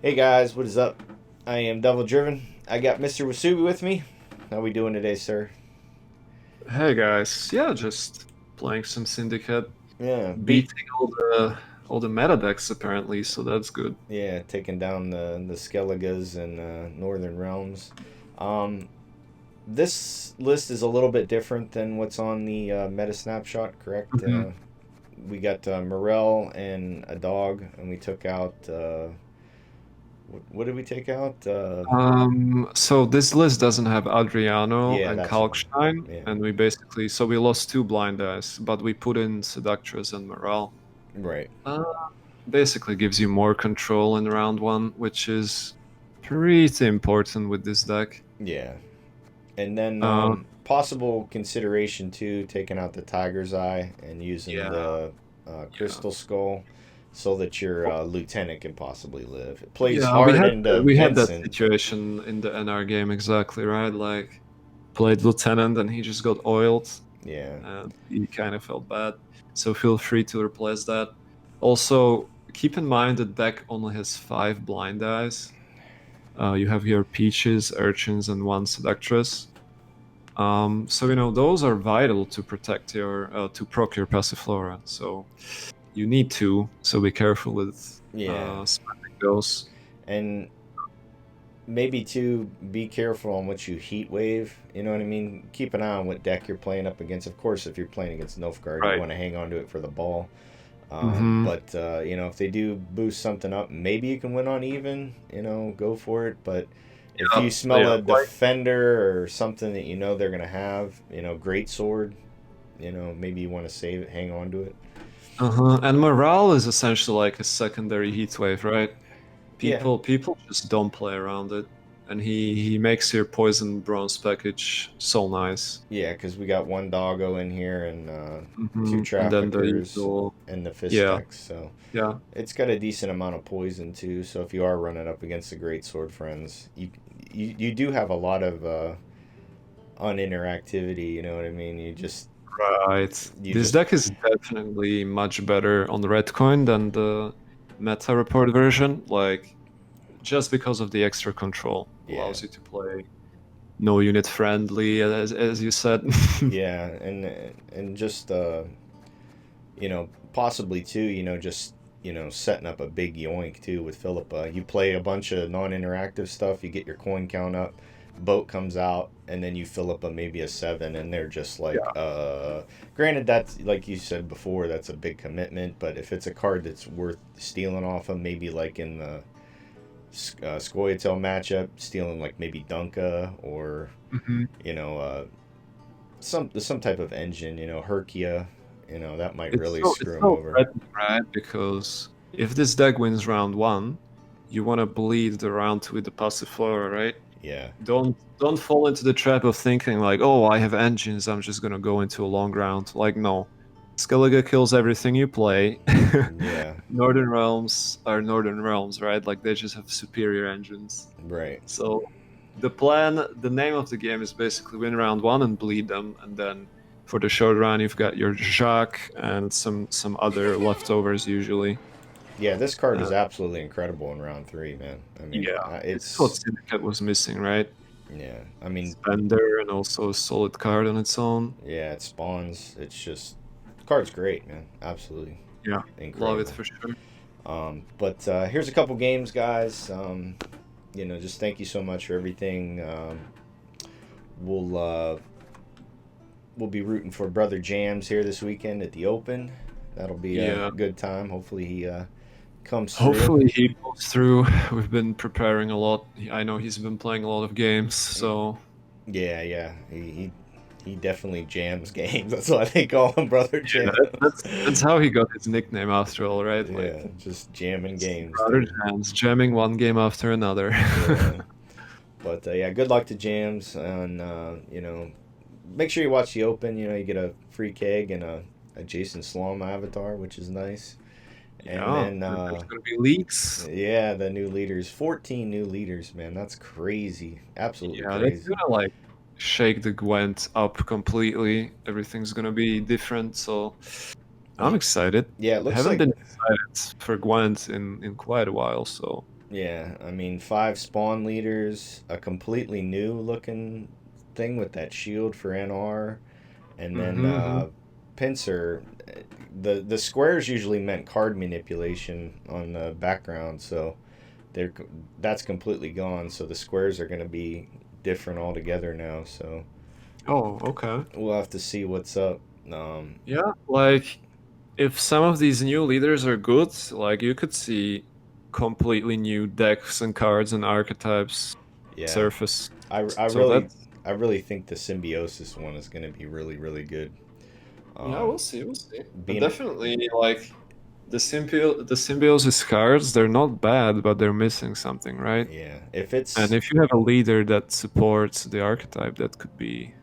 Hey guys, what is up? I am Devildriven. I got Mr. Wasubi with me. How we doing today, sir? Hey guys, yeah, just playing some Syndicate, Yeah, beating all the meta decks apparently, so that's good. taking down the Skelliges and Northern Realms. Um, this list is a little bit different than what's on the meta snapshot, correct? Mhm. We got Morel and a dog, and we took out. What did we take out? So this list doesn't have Adriano Yeah, and that's one. Kalkstein, Yeah, and we lost two blind dice, but we put in Seductress and Morale. right. Uh, Basically gives you more control in round one, which is pretty important with this deck. Yeah, and then Uh, possible consideration too, taking out the tiger's eye and using yeah, the yeah. crystal skull so that your lieutenant can possibly live. It plays Yeah, hard into we had that Vincent. situation in the NR game exactly, right? Like played Lieutenant and he just got oiled Yeah, and he kind of felt bad. So feel free to replace that. Also, keep in mind the deck only has 5 blind eyes. You have here Peaches, Urchins, and one Seductress. So those are vital to protect your to proc your Passiflora. So you need to. So be careful with yeah, spending those. and maybe too be careful on what you heat wave. You know what I mean? Keep an eye on what deck you're playing up against. Of course, if you're playing against Nilfgaard, you Right. want to hang on to it for the ball. Hmm. But if they do boost something up, maybe you can win on even. Go for it. But if Yeah, you smell yeah, a like defender or something that you know they're gonna have, great sword. Maybe you want to save it, hang on to it. and morale is essentially like a secondary heat wave, right? Yeah, People just don't play around it, and he makes your poison bronze package so nice. yeah, because we got one doggo in here and two And then the traffickers usual, and the yeah, fistex, so yeah, it's got a decent amount of poison too. So if you are running up against the great sword friends, you do have a lot of uninteractivity. You know what I mean? right. You This just deck is definitely much better on the red coin than the meta report version, like just because of the extra control yeah, allows you to play no unit friendly, as you said. yeah, and just possibly too, just setting up a big yoink too with Philippa. You play a bunch of non-interactive stuff, you get your coin count up, boat comes out, and then you fill up a maybe a seven, and they're just like, Yeah. Granted, that's like you said before, that's a big commitment, but if it's a card that's worth stealing off of, maybe like in the Scoia'tael matchup, stealing like maybe Dunka or Mhm. you know uh, some type of engine, Herkia, that might It's really so it's screw him so over. threatening, right? Because if this deck wins round one, you want to bleed the round with the passive flora, right? Yeah, Don't fall into the trap of thinking like, oh, I have engines, I'm just gonna go into a long round. Like, no. Skellige kills everything you play. yeah, Northern Realms are Northern Realms, right? Like they just have superior engines. right. So the name of the game is basically win round one and bleed them, and then for the short run you've got your Jacques and some other leftovers usually. Yeah, this card Uh, is absolutely incredible in round three, man. I mean, yeah, this is what it's Syndicate was missing, right? yeah. I mean, Spender and also a solid card on its own. yeah, it spawns. It's just the card's great, man. Absolutely Yeah, love it incredible. for sure. But here's a couple games, guys. Just thank you so much for everything. We'll uh, we'll be rooting for Brother Jams here this weekend at the Open. That'll be a Yeah, good time. Hopefully he comes through. hopefully he goes through. We've been preparing a lot. I know he's been playing a lot of games, so Yeah, yeah. He definitely jams games. That's why they call him Brother yeah, Jam. that's how he got his nickname after all, right? Yeah, Like just jamming games, Brother dude. Jams, jamming one game after another. Yeah, but yeah, good luck to Jams, and make sure you watch the Open. You get a free keg and a Jason Slom avatar, which is nice. And Yeah, then and there's gonna be leaks. yeah, the new leaders, 14 new leaders, man. That's crazy, absolutely Yeah, that's crazy. gonna like shake the Gwent up completely. Everything's gonna be different, so I'm Yeah, excited. yeah. It I looks haven't like been excited for Gwent in quite a while, so Yeah, I mean, 5 spawn leaders, a completely new looking thing with that shield for NR, and then Mm-hmm. pincer. The squares usually meant card manipulation on the background, so they're that's completely gone. So the squares are going to be different altogether now. So Oh, okay. we'll have to see what's up. Yeah, like if some of these new leaders are good, like you could see completely new decks and cards and archetypes Yeah, surface. I, I So really that's I really think the symbiosis one is going to be really really good. yeah, Um, we'll see, we'll see. But being definitely like the symbiosis cards, they're not bad, but they're missing something, right? yeah, if And it's if you have a leader that supports the archetype, that could be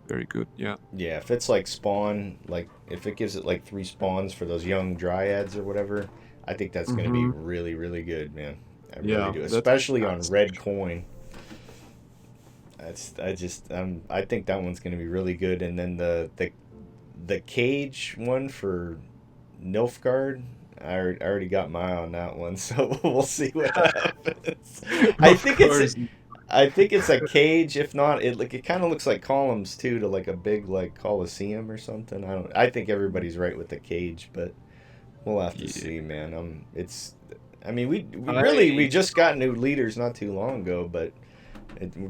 very good. Yeah. yeah, if it's like spawn, like if it gives it like 3 spawns for those young dryads or whatever, I think that's going to be Mm-hmm. really really good, man. I really Yeah, do, that could be especially on nice. red coin. I think that one's going to be really good, and then the cage one for Nilfgaard. I already got my eye on that one, so we'll see what happens. I Of think it's course. I think it's a cage. If not, it kind of looks like columns too, to like a big like coliseum or something. I think everybody's right with the cage, but we'll have to Yeah. see, man. It's I mean we I just got new leaders not too long ago, but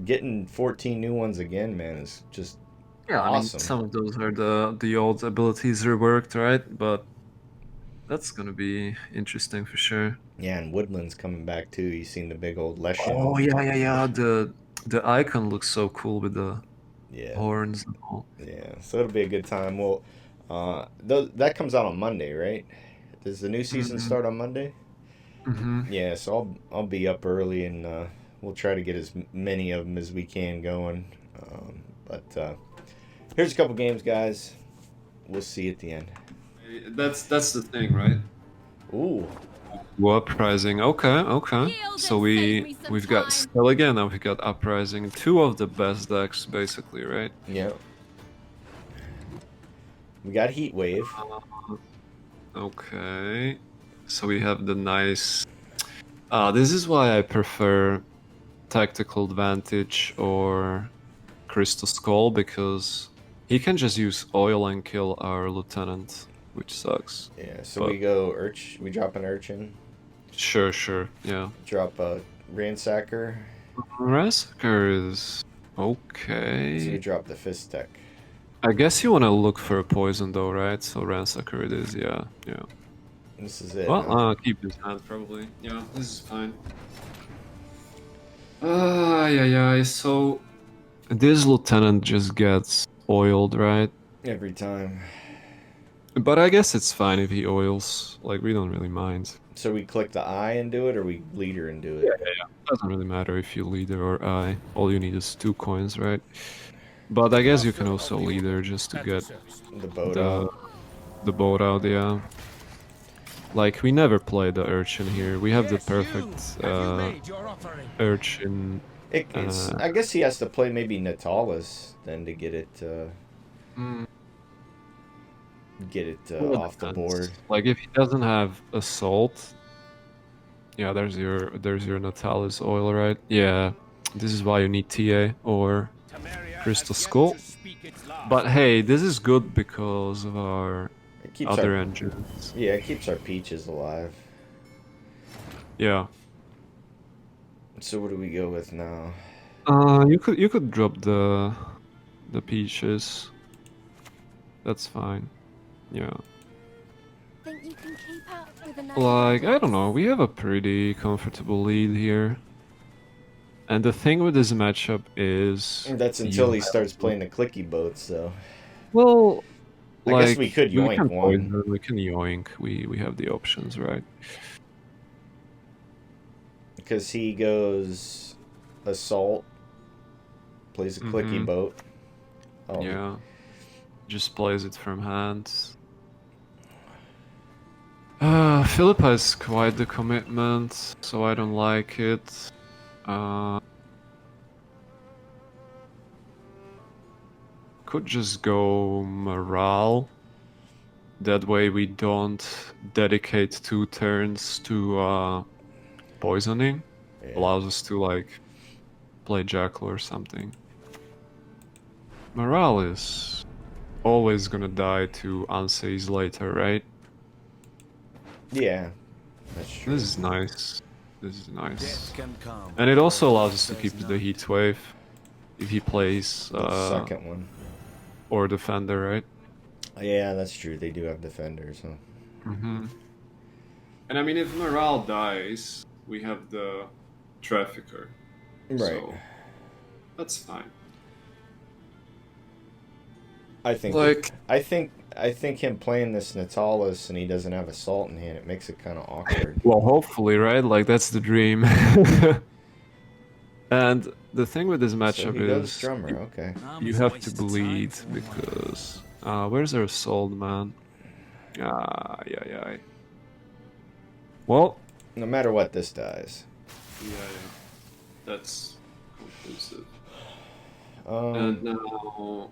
getting 14 new ones again, man, is just Yeah, I mean, awesome. some of those are the old abilities reworked, right? But that's gonna be interesting for sure. Yeah, and Woodland's coming back too. You seen the big old Leshen? Oh yeah, yeah, yeah. The icon looks so cool with the Yeah, horns and all. yeah. So it'll be a good time. Well, that comes out on Monday, right? Does the new season Mm-hmm. start on Monday? Mm-hmm. Yeah, so I'll be up early, and we'll try to get as many of them as we can going. But here's a couple games, guys. We'll see you at the end. That's the thing, right? Ooh, Uprising. Okay, okay. Yield So and save me some we've got time. Still again, now we've got Uprising. Two of the best decks, basically, right? yeah. We got Heat Wave. Uh, okay. So we have the nice. This is why I prefer Tactical Advantage or Crystal Skull, because he can just use oil and kill our lieutenant, which sucks. Yeah, so But we drop an Urchin, sure, sure, yeah. drop a Ransacker, Massacre is so we okay. drop the Fist Tech. I guess you want to look for a poison though, right? So Ransacker it is, yeah, yeah. This is it, Well, huh? keep this hand probably. Yeah, this is fine. Yeah, yeah. So this lieutenant just gets oiled, right? Every time. But I guess it's fine if he oils. Like, we don't really mind. So we click the eye and do it, or we leader and do Yeah, it? yeah, yeah. Doesn't really matter if you leader or I. All you need is 2 coins, right? But I guess you can also leader just to get The boat the out. the boat out, yeah. Like, we never play the urchin here. We have the perfect urchin. It's. Uh, I guess he has to play maybe Natalis then to mm, get it well, it off the board. depends. Like, if he doesn't have assault, yeah, there's your Natalis oil, right? Yeah, this is why you need TA or Crystal Skull. But hey, this is good because of our It keeps our other engines. Yeah, it keeps our peaches alive. Yeah. So what do we go with now? You could drop the peaches. That's fine. Yeah. Think you can keep up with the Like, I don't novads? know, we have a pretty comfortable lead here. And the thing with this matchup is That's until you he have starts to, playing the clicky boats, though. well, I guess we like could we yoink can one. poison, we can yoink. We have the options, right? Because he goes assault, plays a clicky Mm-hmm. boat. Oh, Yeah. Just plays it from hand. Philippa is quite the commitment, so I don't like it. Could just go morale. That way we don't dedicate 2 turns to poisoning. Yeah. allows us to like play Jackal or something. Morale is always gonna die to Anseis later, right? Yeah, that's true. This is nice. This is nice. Death can come. And it also allows us to keep the heat wave if he plays The second one. or defender, right? Yeah, that's true. They do have defenders, huh? Mm-hmm. And I mean, if morale dies, we have the trafficker. Right. So that's fine. I think. Like- I think him playing this Natalis and he doesn't have assault in hand, it makes it kind of awkward. Well, hopefully, right? Like that's the dream. And the thing with this So matchup he goes is drummer. Okay. you have to bleed because where's our assault, man? Yeah. Well, No matter what, this dies. yeah. That's conclusive. And now,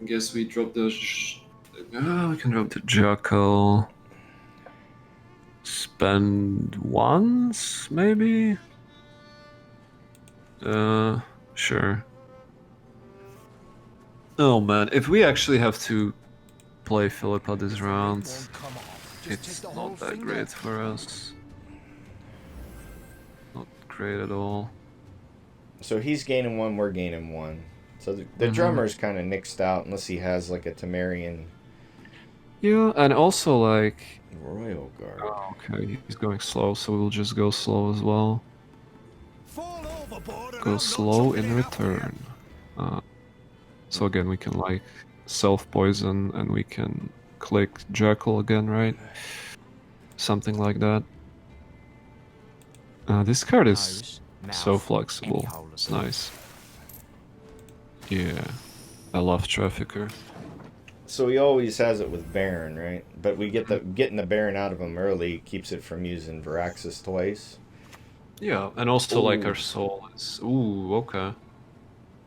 I guess we drop the. We can drop the Jackal. Spend once, maybe. Sure. Oh man, if we actually have to play Philippa this round, it's not that great for us. Not great at all. So he's gaining one, we're gaining one. So the drummer's kind of nixed out unless he has like a Temerian Yeah, and also like. Royal Guard. Oh, okay, he's going slow, so we'll just go slow as well. Go slow in return. So again, we can like self-poison and we can click Jackal again, right? Something like that. This card is so flexible. It's nice. Yeah, I love Trafficker. So he always has it with Baron, right? But we get getting the Baron out of him early keeps it from using Viraxis twice. Yeah, and also like Ooh. our soul is. Ooh, okay.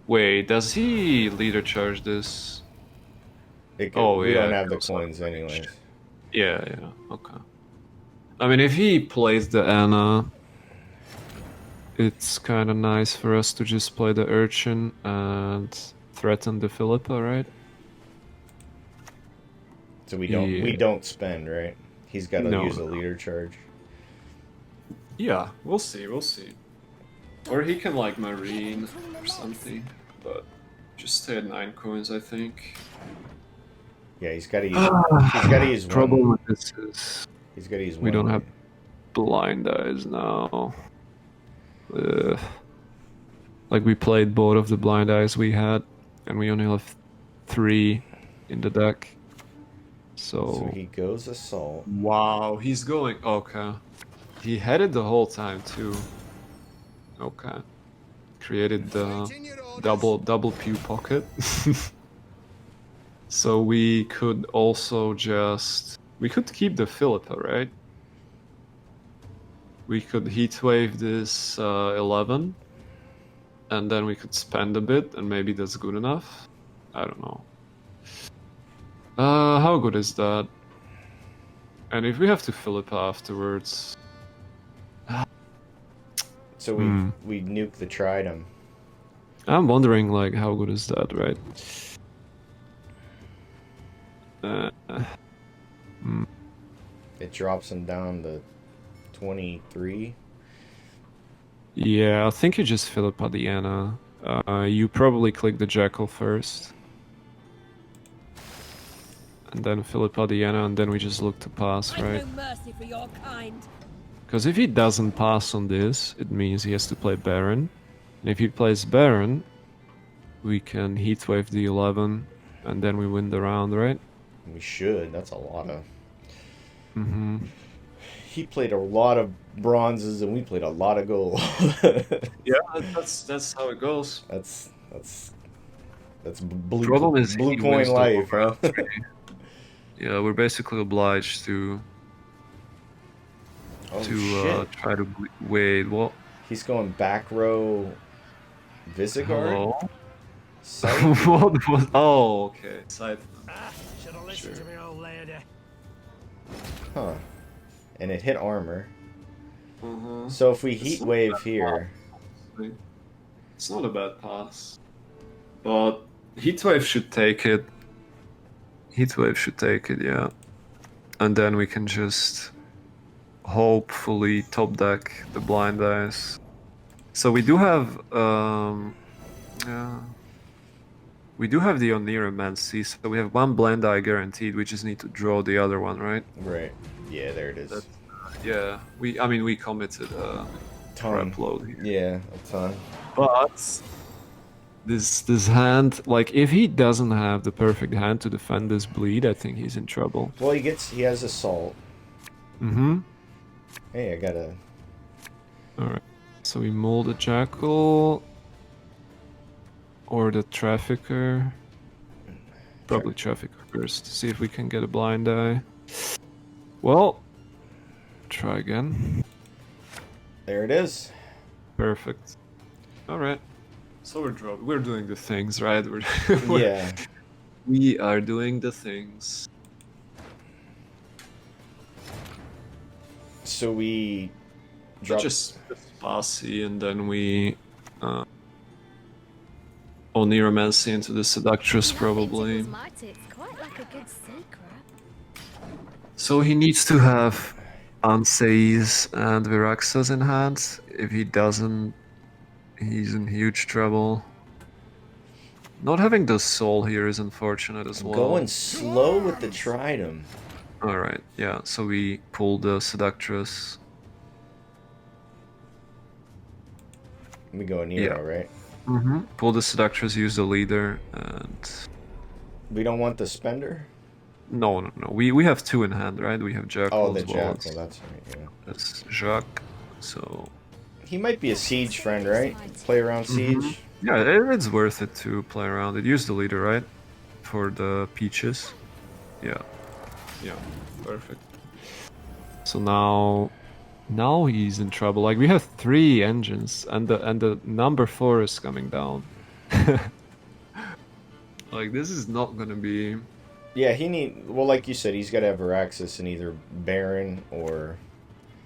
Wait, does he leader charge this? We yeah, don't have it the goes coins up. anyways. Yeah, okay. I mean, if he plays the Anna, it's kind of nice for us to just play the Urchin and threaten the Philippa, right? So we don't spend, right? He's got to No, use a no. leader charge. Yeah, we'll see. Or he can like Marine or something, but just stay at 9 coins, I think. Yeah, he's got to use. He's got to use Problem one. with this is He's got to use one. we don't have blind eyes now. Like we played both of the blind eyes we had, and we only have 3 in the deck. So he goes assault. Wow, he's going. Okay. He had it the whole time too. Okay. Created the double pew pocket. So we could also we could keep the Philippa, right? We could heatwave this 11, and then we could spend a bit, and maybe that's good enough. I don't know. How good is that? And if we have to Philippa afterwards. So we nuke the Tridum. I'm wondering, like, how good is that, right? It drops him down to 23. Yeah, I think you just Philippa the Anna. You probably click the Jackal first. And then Philippa the Anna, and then we just look to pass, right? No mercy for your kind. Because if he doesn't pass on this, it means he has to play Baron. And if he plays Baron, we can heatwave the 11, and then we win the round, right? We should. That's a lot of. Mm-hmm. He played a lot of bronzes, and we played a lot of gold. Yeah, that's how it goes. That's blue, Problem is blue he coin wins the life, whole huh? Yeah, we're basically obliged to shit. try to wait. What? He's going back row Visigoth? Hello? Scythe? What was? Oh, okay. Scythe. Should have listened to me, old lady. Huh. And it hit armor. So if we It's heat not wave bad here, pass. It's not a bad pass. But Heatwave should take it. Heatwave should take it, yeah. And then we can just hopefully top deck the blind eyes. So we do have yeah. We do have the Oniromancy, so we have one blind eye guaranteed. We just need to draw the other one, right? right? Yeah, there it is. That's, yeah. We committed a Ton. crap load here. Yeah, a ton. But this hand, like if he doesn't have the perfect hand to defend this bleed, I think he's in trouble. Well, he has assault. Mm-hmm. Hey, I got a. Alright. So we mold a jackal. Or the trafficker. Probably trafficker first. See if we can get a blind eye. Well, try again. There it is. Perfect. Alright. So we're doing the things, right? Yeah. We are doing the things. So we So drop. just Bossy, and then we Oniromancy into the Seductress, probably. Quite like a good secret. So he needs to have Anseis and Viraxas in hand. If he doesn't, he's in huge trouble. Not having the soul here is unfortunate as well. Going slow with the Tridem. Alright, yeah, so we pull the Seductress. We go Nero, Yeah. right? Mm-hmm. Pull the Seductress, use the leader, and... We don't want the Spender? No. We have two in hand, right? We have Jackal Oh, the as well. Jackal, that's right, yeah. That's Jacques, so... He might be a siege friend, right? Play around siege. Yeah, it's worth it to play around it. Use the leader, right? For the peaches. Yeah. Yeah, perfect. So now he's in trouble. Like we have 3 engines and the number 4 is coming down. Like this is not gonna be... Yeah, well, like you said, he's got to have Viraxis in either Baron or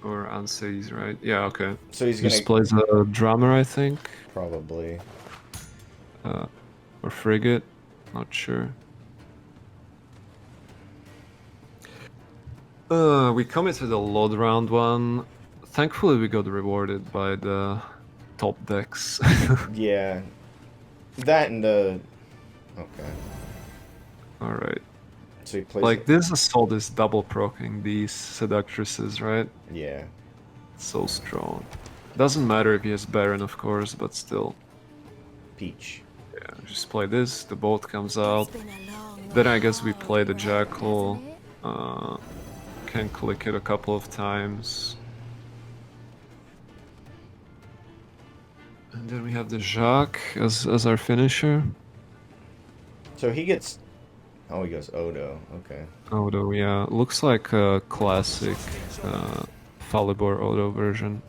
Anseis, right? Yeah, okay. So he's gonna Just plays a drummer, I think. probably. Or frigate, not sure. We committed a load round 1. Thankfully we got rewarded by the top decks. Yeah, that and the okay. Alright. So he plays Like this assault is double proccing these seductresses, right? Yeah. So strong. Doesn't matter if he has Baron, of course, but still. Peach. Yeah, just play this, the boat comes out. It's been a long, Then I guess we hard play the road, Jackal. hasn't it? Can click it a couple of times. And then we have the Jacques as our finisher. So he gets. Oh, he goes Odo. Okay. Odo, yeah. Looks like a classic Falibor Odo version.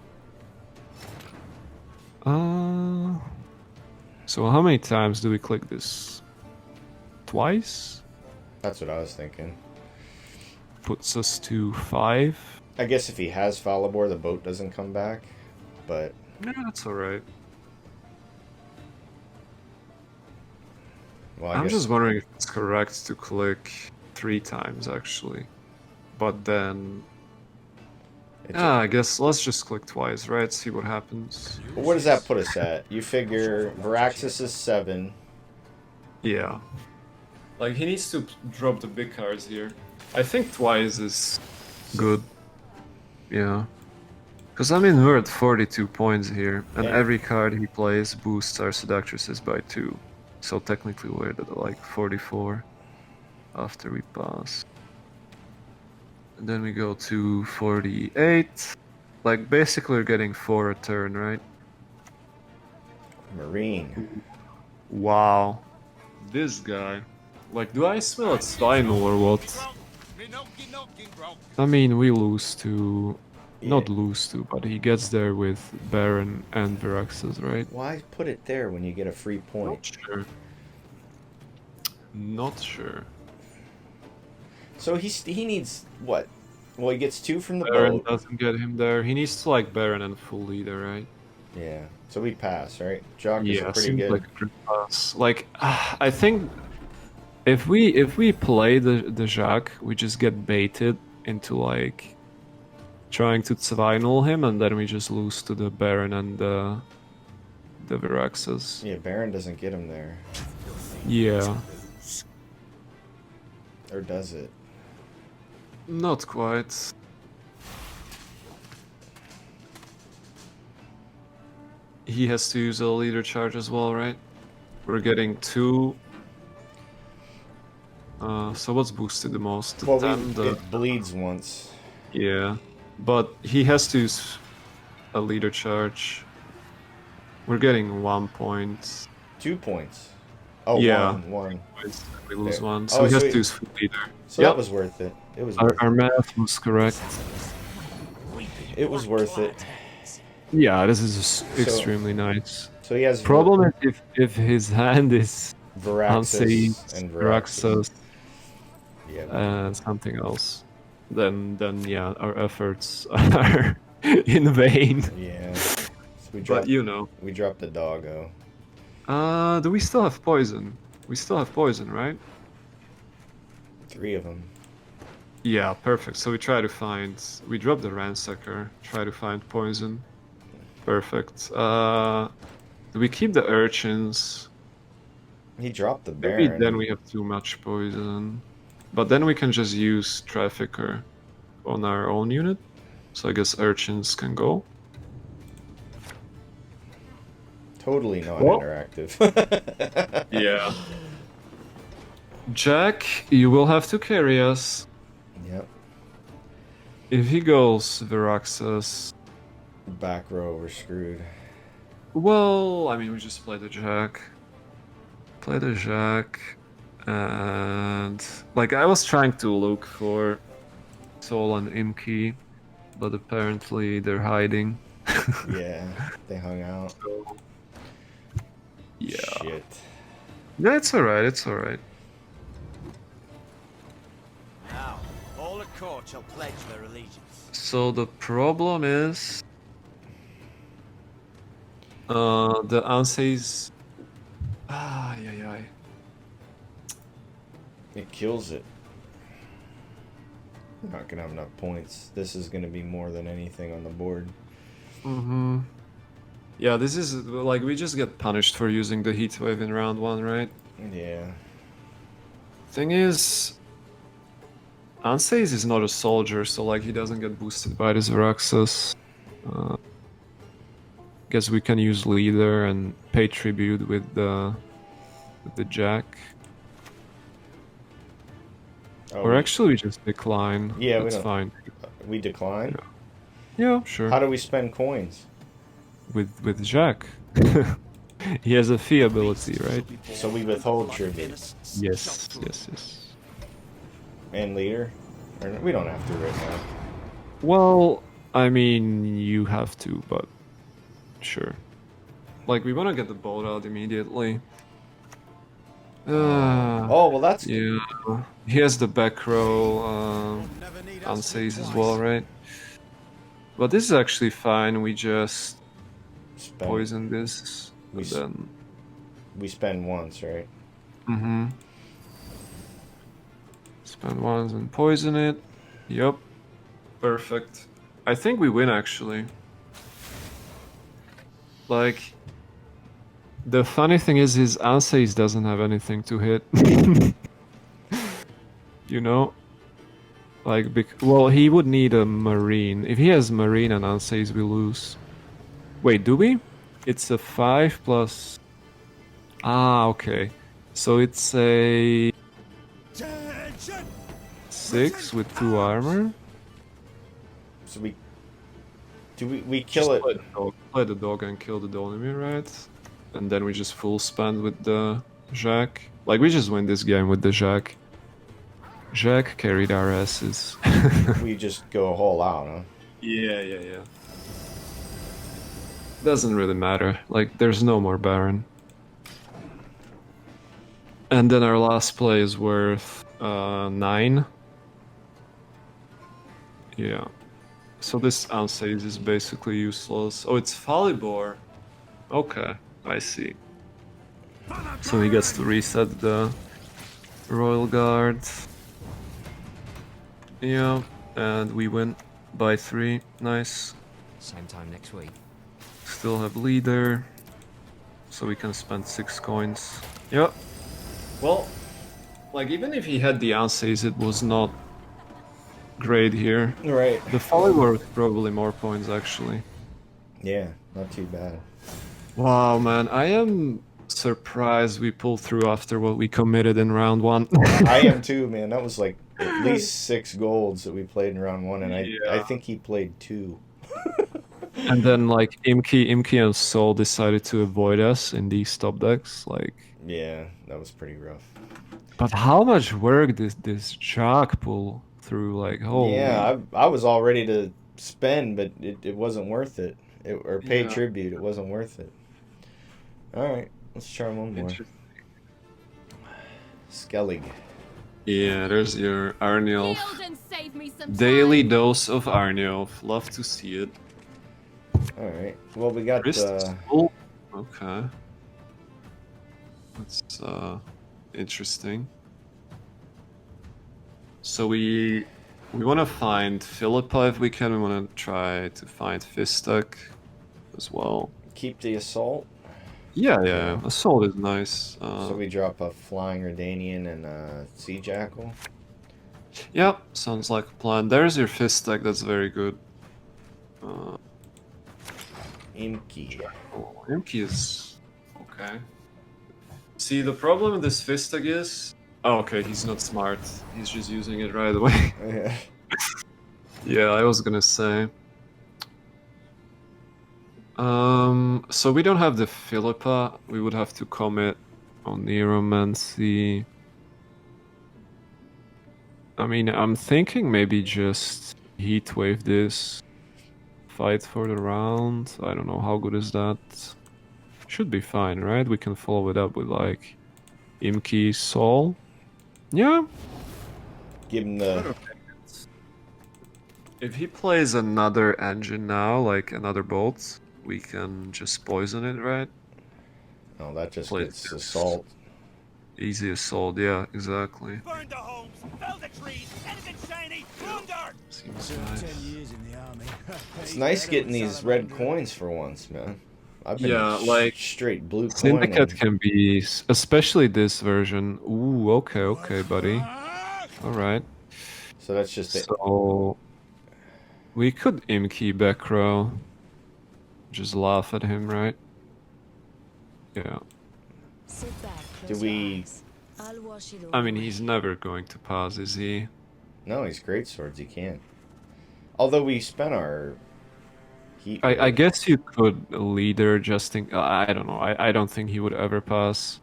So how many times do we click this? Twice? That's what I was thinking. Puts us to 5. I guess if he has Falibor, the boat doesn't come back. But Yeah, that's alright. well, I'm guess just wondering if it's correct to click 3 times actually. But then... it's I guess let's just click twice, right? See what happens. But what does that put us at? You figure Viraxis is 7. Yeah. Like, he needs to drop the big cards here. I think twice is good. Yeah. Because, I mean, we're at 42 points here, and Yeah. every card he plays boosts our Seductresses by 2. So technically we're at like 44 after we pass. And then we go to 48. Like, basically we're getting 4 a turn, right? Marine. Wow. This guy. Like, do I smell a Steino or what? I mean, we lose to... Not Yeah. lose to, but he gets there with Baron and Viraxas, right? Why put it there when you get a free point? Not sure. Not sure. So he needs what? Well, he gets 2 from the Baron boat. doesn't get him there. He needs to like Baron and full leader, right? Yeah. So we pass, right? Jock is a Yeah, pretty seems good. like a good pass. Like I think if we play the Jacques, we just get baited into like trying to final him, and then we just lose to the Baron and the Viraxes. Yeah, Baron doesn't get him there. Yeah, Or does it? not quite. He has to use a leader charge as well, right? We're getting 2. So what's boosted the most? The Well, 10, it bleeds once. yeah, but he has to use a leader charge. We're getting 1 point. 2 points. Oh, Yeah. 1. We lose There. 1, so Oh, he has so to use full leader. So Yep. that was worth it. It was Our, worth our it. math was correct. It was worth it. Yeah, this is extremely nice. So he has Problem is if his hand is Viraxis and Viraxis Yeah. and something else, then yeah, our efforts are in vain. Yeah. So we But dropped, you know. we dropped the doggo. Do we still have poison? We still have poison, right? 3 of them. Yeah, perfect. So we try to find. We drop the ransacker. Try to find poison. Perfect. Do we keep the urchins? He dropped the Maybe Baron. then we have too much poison. But then we can just use trafficker on our own unit. So I guess urchins can go. Totally non-interactive. Yeah. Jack, you will have to carry us. Yep. If he goes Viraxis, Back row, we're screwed. well, I mean, we just play the Jack. Play the Jack. And, like, I was trying to look for Sol and Imki, but apparently they're hiding. Yeah, they hung out. So, yeah. Shit. No, it's alright, it's alright. Now, all at court shall pledge their allegiance. So the problem is... the Anseis... yeah. It kills it. We're not gonna have enough points. This is gonna be more than anything on the board. Mm-hmm. Yeah, this is, like, we just get punished for using the heat wave in round 1, right? Yeah. Thing is... Anseis is not a soldier, so, like, he doesn't get boosted by this Viraxis. Guess we can use leader and pay tribute with the Jack. Oh, Or actually we just decline. Yeah, that's we don't. fine. We decline. Yeah, sure. How do we spend coins? With Jack. He has a fee ability, right? So we withhold tribute Yes. and leader. Or we don't have to right now. Well, I mean, you have to, but sure. Like, we want to get the boat out immediately. Oh well, that's Yeah. He has the back row Anseis as well, right? But this is actually fine. We just spend. poison this. We And then. We spend once, right? Mm-hmm. Spend once and poison it. Yup. Perfect. I think we win actually. Like, the funny thing is his Anseis doesn't have anything to hit. You know? Like, well, he would need a Marine. If he has Marine and Anseis, we lose. Wait, do we? It's a 5 plus... Ah, okay. So it's a... 6 with 2 armor? So we kill it. Play the dog and kill the Dolomir, right? And then we just full spend with the Jacques. Like, we just win this game with the Jacques. Jacques carried our asses. We just go whole out, huh? Yeah. Doesn't really matter. Like, there's no more Baron. And then our last play is worth 9. Yeah. So this Unsafe is basically useless. Oh, it's Folibor. Okay, I see. So he gets to reset the Royal Guard. Yeah, and we win by 3. Nice. Same time next week. Still have leader. So we can spend 6 coins. Yep. Well, like even if he had the Unsafe, it was not great here. Right. The Folibor with probably more points actually. Yeah, not too bad. Wow, man, I am surprised we pulled through after what we committed in round 1. I am too, man. That was like at least 6 golds that we played in round 1, and I Yeah. think he played 2. And then like Imki and Sol decided to avoid us in these top decks, like. Yeah, that was pretty rough. But how much work this Jack pull through? Like, holy. Yeah, I was all ready to spend, but it wasn't worth it. Or pay Yeah. tribute. It wasn't worth it. All right, let's try one more. Skellig. Yeah, there's your Arnulf. Yield and save me some Daily time. dose of Arnulf. Love to see it. All right. Well, we got Wrist is full. Okay. That's interesting. So we want to find Philippa if we can. We want to try to find Fistek as well. keep the assault. Yeah. Assault is nice. So we drop a flying Redanian and a sea jackal. Yep, sounds like a plan. There's your fist deck, that's very good. Imki. Oh, Imki is okay. See, the problem with this fist deck is... Oh, okay, he's not smart. He's just using it right away. Yeah. Yeah, I was gonna say. So we don't have the Philippa. We would have to commit on Neuromancy. I mean, I'm thinking maybe just Heatwave this. Fight for the round. I don't know, how good is that? Should be fine, right? We can follow it up with like Imki Sol. Yeah. Give him the. If he plays another engine now, like another bolt, we can just poison it, right? Oh, that just Play gets this. assault. Easy assault, yeah, exactly. Burn the homes, fell the trees, anything shiny, plunder! Seems Served nice. 10 years in the army. It's nice getting these red coins for once, man. I've been Yeah, like, straight blue coin. Syndicate and- can be, especially this version. Ooh, okay, buddy. Alright. So that's just it. So, we could Imki back row. Just laugh at him, right? Yeah. Sit back, Do close we- your eyes. I'll wash it all I mean, away. he's never going to pass, is he? No, he's great swords. He can't. Although we spent our heat. I guess you could leader just think. I don't know. I don't think he would ever pass.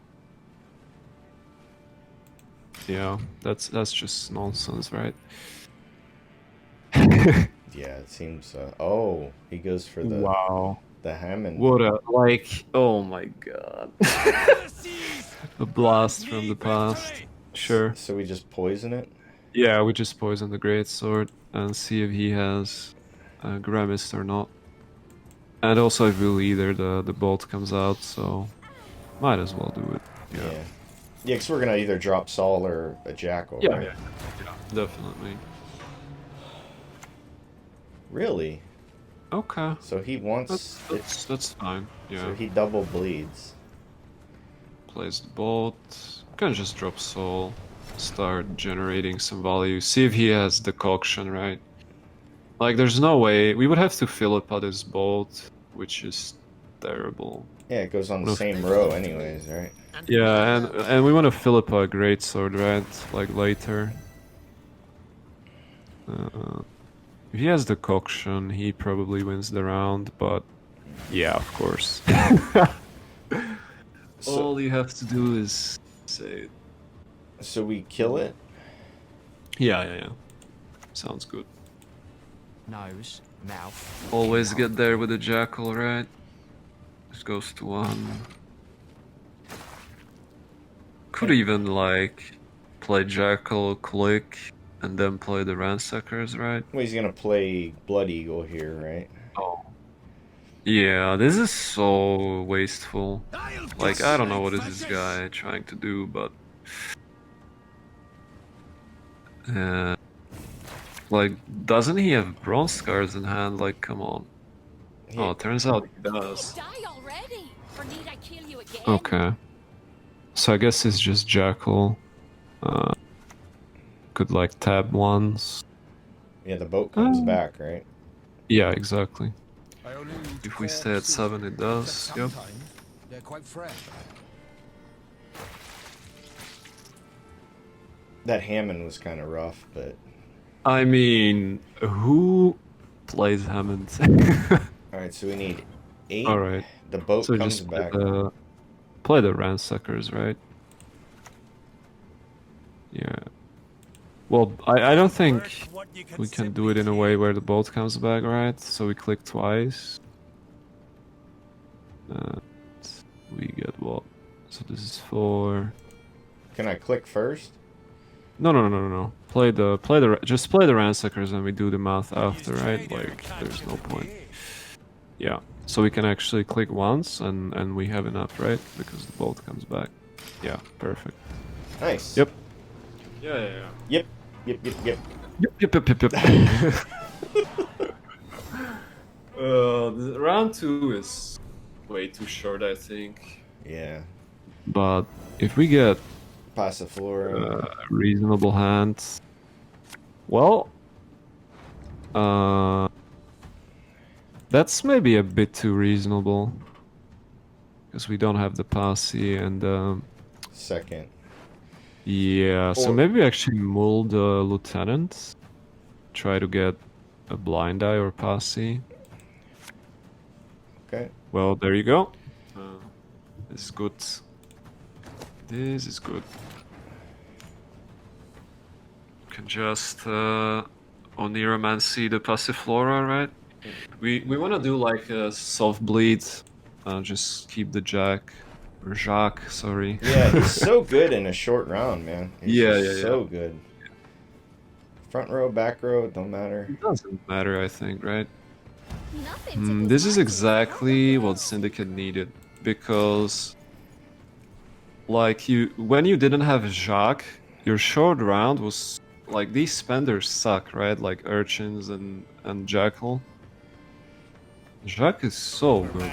Yeah, that's just nonsense, right? Yeah, it seems. Oh, he goes for the Wow. the Hammond. What a like! Oh my god. A blast from the past. Sure. So we just poison it. Yeah, we just poison the greatsword and see if he has Grimace or not. And also if we leader, the bolt comes out, so might as well do it. Yeah. Yeah, because we're gonna either drop Saul or a Jackal. Yeah, right? yeah, definitely. Really? Okay. So he wants. That's fine. Yeah. So he double bleeds. Plays the bolt. Can just drop soul. Start generating some value. See if he has decoction, right? Like, there's no way. We would have to Philippa this bolt, which is terrible. Yeah, it goes on the same row, anyways, right? Yeah, and we want to Philippa a greatsword, right? Like later. If he has decoction, he probably wins the round, but yeah, of course. All you have to do is say it. So we kill it. Yeah. Sounds good. Nose, mouth. Always get there with a jackal, right? This goes to 1. Could even like play jackal, click, and then play the Ransackers, right? Well, he's gonna play Blood Eagle here, right? Oh. Yeah, this is so wasteful. Like, I don't know what is this guy trying to do, but... like, doesn't he have bronze cards in hand? Like, come on. Oh, it turns out he does. Die already, or need I kill you again? Okay. So I guess it's just Jackal. Could, like, tab once. Yeah, the boat comes back, right? Yeah, exactly. I only need If we 4 stay at suits, 7, it but does. Yep. sometimes they're quite fresh. That Hammond was kind of rough, but I mean, who plays Hammond? all right. So we need 8. All right. The boat So comes just back. play the Ransackers, right? Yeah. Well, I don't think we can do it in a way where the boat comes back, right? So we click twice. We get what? So this is 4. Can I click first? No. Just play the Ransackers and we do the math after, right? Like, there's no point. Yeah. So we can actually click once and we have enough, right? Because the boat comes back. Yeah, perfect. Nice. Yep. Yeah. Yep. Yep. Round 2 is way too short, I think. Yeah. But if we get Passiflora. reasonable hands, well, that's maybe a bit too reasonable because we don't have the Passy and Second. yeah. So Or- maybe we actually mull the Lieutenant, try to get a Blind Eye or Passy. Okay. Well, there you go. This is good. This is good. Can just Oniromancy the Passiflora, right? We want to do like a soft bleed. Just keep the Jacques, sorry. Yeah, he's so good in a short round, man. He's just so good. Front row, back row, don't matter. It doesn't matter, I think, right? Nothing This is exactly what Syndicate needed, because like when you didn't have Jacques, your short round was like these spenders suck, right? Like Urchins and Jackal. Jacques is so good.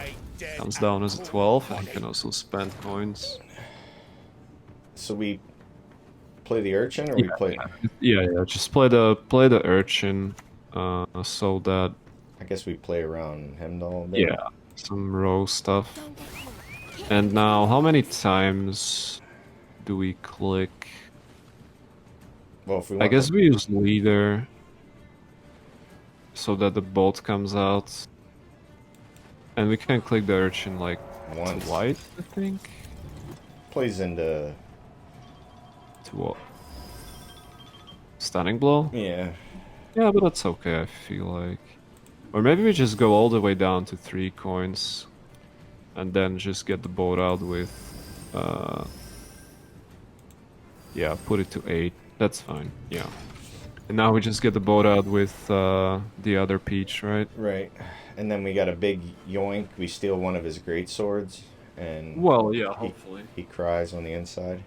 Comes down as a 12 and he can also spend coins. So we play the Urchin or we play... Yeah, just play the Urchin so that I guess we play around Hemdall a bit. yeah, some row stuff. And now, how many times do we click? Well, if we I want guess to- we use leader so that the bolt comes out. And we can click the Urchin like Once. to white, I think. Plays into... To what? Stunning blow? Yeah. Yeah, but that's okay, I feel like. Or maybe we just go all the way down to 3 coins. And then just get the boat out with... yeah, put it to 8. That's fine, yeah. And now we just get the boat out with the other Peach, right? Right. And then we got a big yoink. We steal one of his great swords. And Well, yeah, hopefully. he cries on the inside.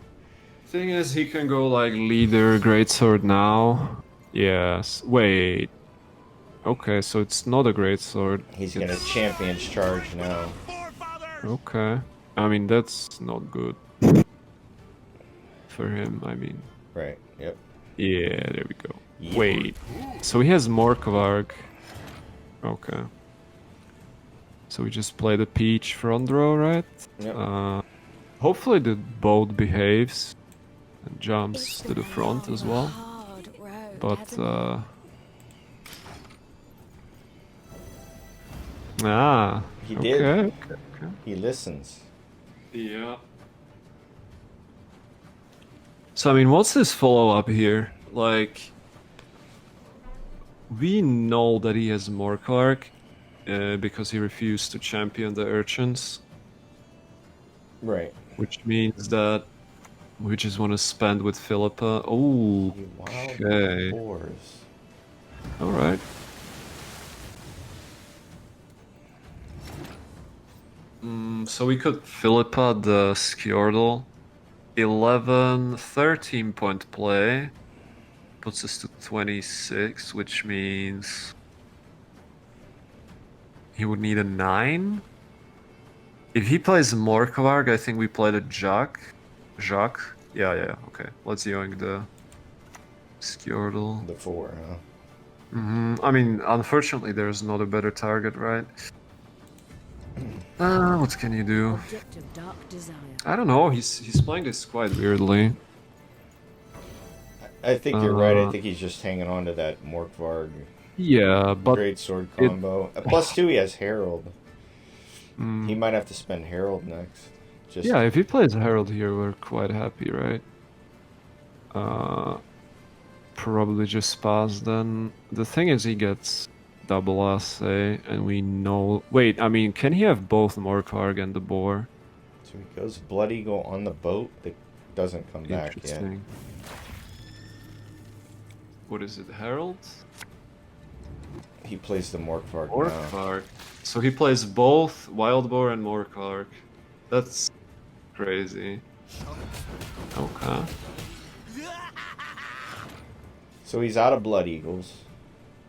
Thing is, he can go like leader, greatsword now. Yes. Wait. Okay, so it's not a greatsword. He's gonna Champion's Charge now. Okay. I mean, that's not good. For him, I mean. Right, yep. Yeah, there we go. Yep. Wait. So he has Morkvarg. Okay. So we just play the Peach front row, right? Yep. Hopefully the boat behaves and jumps to the front as well. But He okay, did. okay. He listens. Yeah. So I mean, what's his follow-up here? Like, we know that he has Morkvarg because he refused to champion the Urchins. Right. Which means that we just want to spend with Philippa. Oh, You wild okay. boars. All right. So we could Philippa the Skjordal. 11, 13 point play. Puts us to 26, which means he would need a 9. If he plays Morkvarg, I think we play the Jacques. Yeah, okay. Let's yoink the Skjordal. The 4, huh? I mean, unfortunately, there's not a better target, right? What can you do? Objective Dark Desire. I don't know. He's playing this quite weirdly. I think you're right. I think he's just hanging on to that Morkvarg Yeah, but great sword combo. +2, he has Herald. He might have to spend Herald next. Just yeah, if he plays Herald here, we're quite happy, right? Probably just pass then. The thing is, he gets double assay, and we know. Wait, I mean, can he have both Morkvarg and the boar? So he goes Blood Eagle on the boat that doesn't come back yet. Interesting. What is it, Herald? He plays the Morkvarg now. Morkvarg. So he plays both Wild Boar and Morkvarg. That's crazy. Okay. So he's out of Blood Eagles.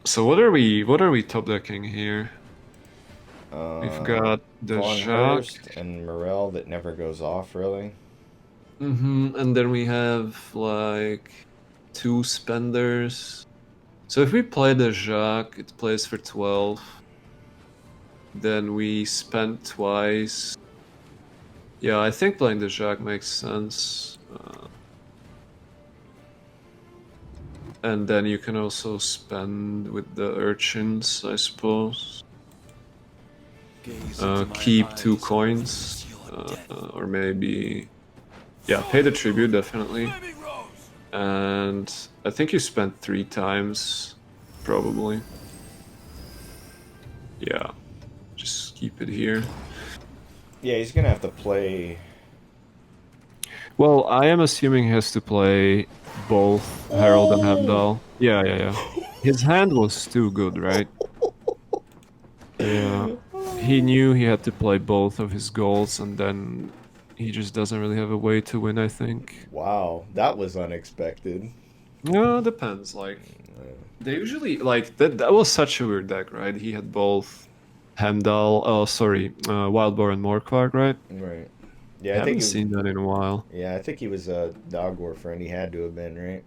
So what are we top decking here? We've got the Von Jacques. Hurst and Morel that never goes off, really. And then we have like 2 spenders. So if we play the Jacques, it plays for 12. Then we spend twice. Yeah, I think playing the Jacques makes sense. And then you can also spend with the urchins, I suppose. Keep 2 coins. Or maybe... Yeah, pay the tribute, definitely. And I think you spent 3 times, probably. Yeah, just keep it here. Yeah, he's gonna have to play. Well, I am assuming he has to play both Herald and Heimdall. Yeah. His hand was too good, right? Yeah. He knew he had to play both of his goals, and then he just doesn't really have a way to win, I think. Wow, that was unexpected. No, it depends. Like, they usually, like, that was such a weird deck, right? He had both Heimdall, Wild Boar and Morkvarg, right? Right. I Yeah, I think haven't seen that in a while. Yeah, I think he was a Dog War friend. He had to have been, right?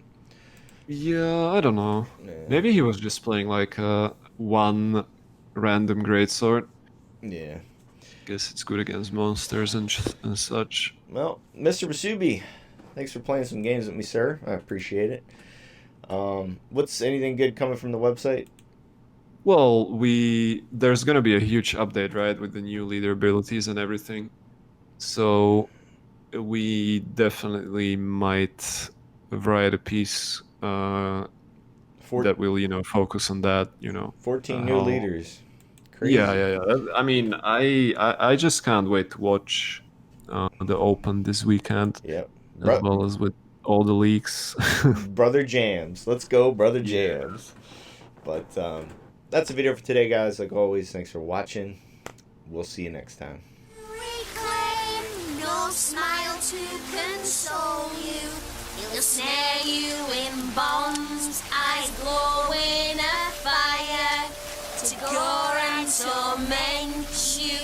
Yeah, I don't know. Yeah. Maybe he was just playing like one random greatsword. Yeah. Guess it's good against monsters and such. Well, Mr. Masubi, thanks for playing some games with me, sir. I appreciate it. What's anything good coming from the website? Well, there's gonna be a huge update, right, with the new leader abilities and everything. So we definitely might write a piece that will, focus on that, 14 new leaders. Crazy. Yeah. I mean, I just can't wait to watch the Open this weekend. Yep. As well as with all the leaks. Brother Jams. Let's go, Brother Jams. But that's the video for today, guys. Like always, thanks for watching. We'll see you next time. Reclaim no smile to console you. He'll snare you in bonds, eyes glow in a fire, to gore and torment you